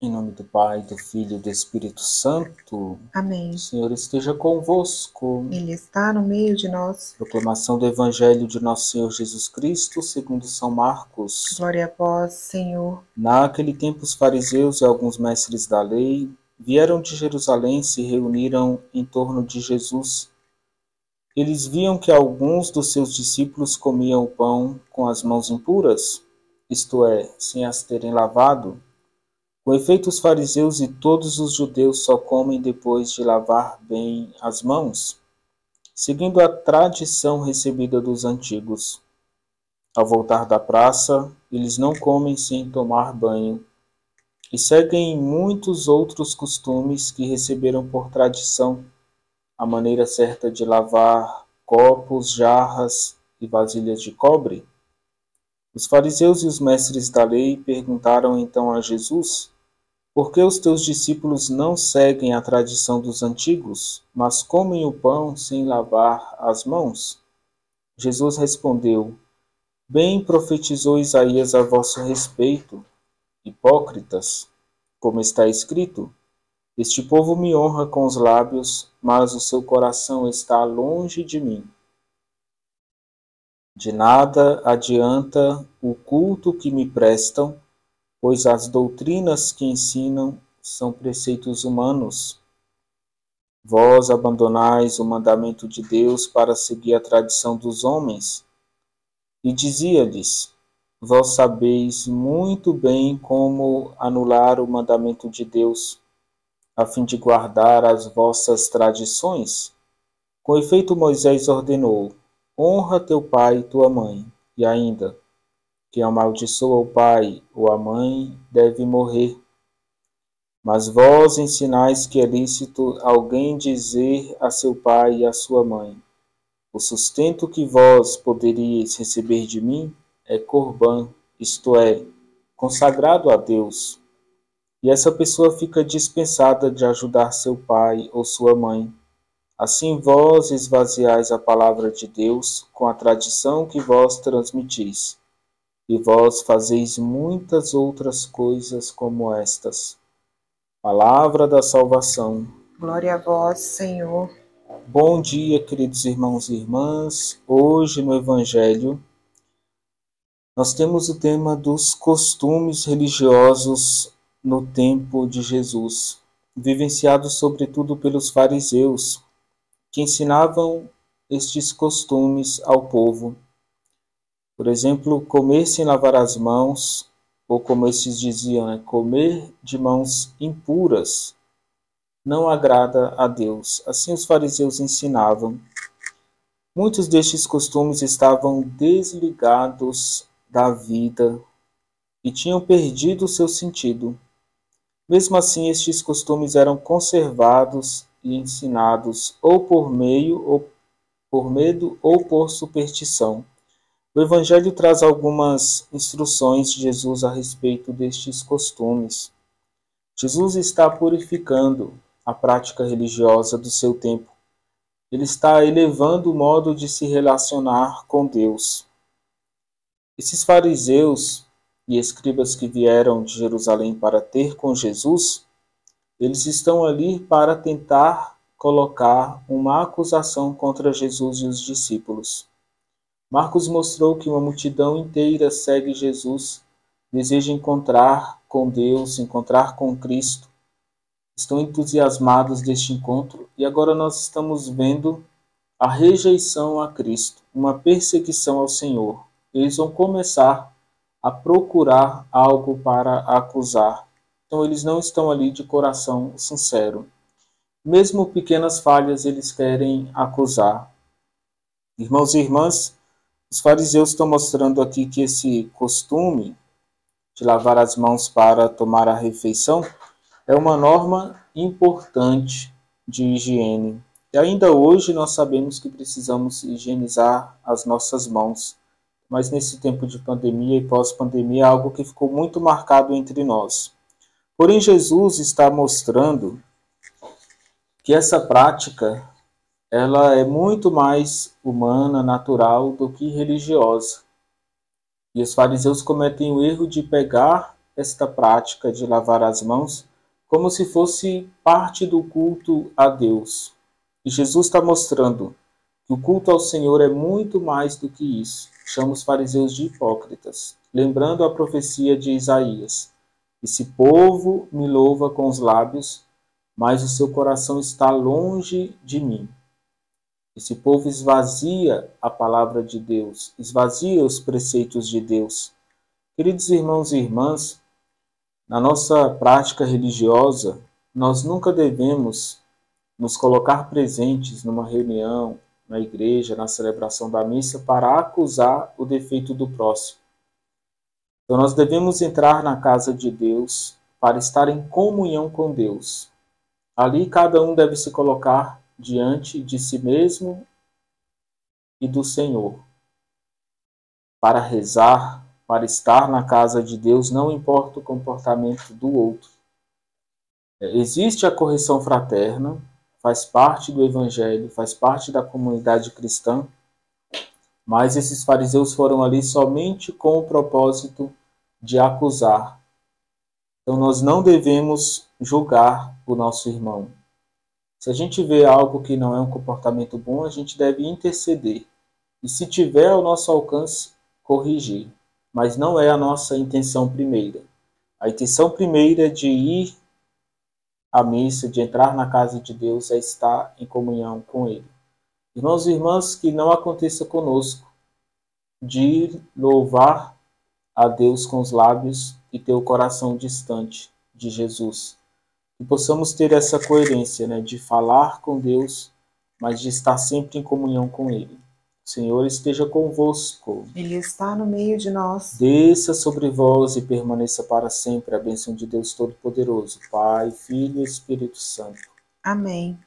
Em nome do Pai, do Filho e do Espírito Santo. Amém. O Senhor esteja convosco. Ele está no meio de nós. Proclamação do Evangelho de Nosso Senhor Jesus Cristo, segundo São Marcos. Glória a vós, Senhor. Naquele tempo, os fariseus e alguns mestres da lei vieram de Jerusalém e se reuniram em torno de Jesus. Eles viam que alguns dos seus discípulos comiam o pão com as mãos impuras, isto é, sem as terem lavado. Com efeito, os fariseus e todos os judeus só comem depois de lavar bem as mãos, seguindo a tradição recebida dos antigos. Ao voltar da praça, eles não comem sem tomar banho, e seguem muitos outros costumes que receberam por tradição, a maneira certa de lavar copos, jarras e vasilhas de cobre. Os fariseus e os mestres da lei perguntaram então a Jesus: por que os teus discípulos não seguem a tradição dos antigos, mas comem o pão sem lavar as mãos? Jesus respondeu: bem profetizou Isaías a vosso respeito, hipócritas, como está escrito: este povo me honra com os lábios, mas o seu coração está longe de mim. De nada adianta o culto que me prestam, pois as doutrinas que ensinam são preceitos humanos. Vós abandonais o mandamento de Deus para seguir a tradição dos homens. E dizia-lhes: vós sabeis muito bem como anular o mandamento de Deus, a fim de guardar as vossas tradições. Com efeito, Moisés ordenou: honra teu pai e tua mãe, e ainda: quem amaldiçoa o pai ou a mãe deve morrer. Mas vós ensinais que é lícito alguém dizer a seu pai e a sua mãe: o sustento que vós poderíeis receber de mim é corbã, isto é, consagrado a Deus. E essa pessoa fica dispensada de ajudar seu pai ou sua mãe. Assim vós esvaziais a palavra de Deus com a tradição que vós transmitis. E vós fazeis muitas outras coisas como estas. Palavra da salvação. Glória a vós, Senhor. Bom dia, queridos irmãos e irmãs. Hoje no Evangelho nós temos o tema dos costumes religiosos no tempo de Jesus, vivenciados sobretudo pelos fariseus, que ensinavam estes costumes ao povo. Por exemplo, comer sem lavar as mãos, ou como estes diziam, comer de mãos impuras, não agrada a Deus. Assim os fariseus ensinavam. Muitos destes costumes estavam desligados da vida e tinham perdido o seu sentido. Mesmo assim, estes costumes eram conservados e ensinados ou por medo ou por superstição. O Evangelho traz algumas instruções de Jesus a respeito destes costumes. Jesus está purificando a prática religiosa do seu tempo. Ele está elevando o modo de se relacionar com Deus. Esses fariseus e escribas que vieram de Jerusalém para ter com Jesus, eles estão ali para tentar colocar uma acusação contra Jesus e os discípulos. Marcos mostrou que uma multidão inteira segue Jesus, deseja encontrar com Deus, encontrar com Cristo. Estão entusiasmados deste encontro e agora nós estamos vendo a rejeição a Cristo, uma perseguição ao Senhor. Eles vão começar a procurar algo para acusar. Então eles não estão ali de coração sincero. Mesmo pequenas falhas eles querem acusar. Irmãos e irmãs, os fariseus estão mostrando aqui que esse costume de lavar as mãos para tomar a refeição é uma norma importante de higiene. E ainda hoje nós sabemos que precisamos higienizar as nossas mãos. Mas nesse tempo de pandemia e pós-pandemia é algo que ficou muito marcado entre nós. Porém, Jesus está mostrando que essa prática ela é muito mais humana, natural do que religiosa. E os fariseus cometem o erro de pegar esta prática de lavar as mãos como se fosse parte do culto a Deus. E Jesus está mostrando que o culto ao Senhor é muito mais do que isso. Chama os fariseus de hipócritas, lembrando a profecia de Isaías: esse povo me louva com os lábios, mas o seu coração está longe de mim. Esse povo esvazia a palavra de Deus, esvazia os preceitos de Deus. Queridos irmãos e irmãs, na nossa prática religiosa, nós nunca devemos nos colocar presentes numa reunião, na igreja, na celebração da missa, para acusar o defeito do próximo. Então nós devemos entrar na casa de Deus para estar em comunhão com Deus. Ali cada um deve se colocar diante de si mesmo e do Senhor, para rezar, para estar na casa de Deus, não importa o comportamento do outro. Existe a correção fraterna, faz parte do Evangelho, faz parte da comunidade cristã, mas esses fariseus foram ali somente com o propósito de acusar. Então nós não devemos julgar o nosso irmão. Se a gente vê algo que não é um comportamento bom, a gente deve interceder. E se tiver ao nosso alcance, corrigir. Mas não é a nossa intenção primeira. A intenção primeira de ir à missa, de entrar na casa de Deus, é estar em comunhão com Ele. Irmãos e irmãs, que não aconteça conosco de louvar a Deus com os lábios e ter o coração distante de Jesus. Que possamos ter essa coerência, de falar com Deus, mas de estar sempre em comunhão com Ele. O Senhor esteja convosco. Ele está no meio de nós. Desça sobre vós e permaneça para sempre a bênção de Deus Todo-Poderoso, Pai, Filho e Espírito Santo. Amém.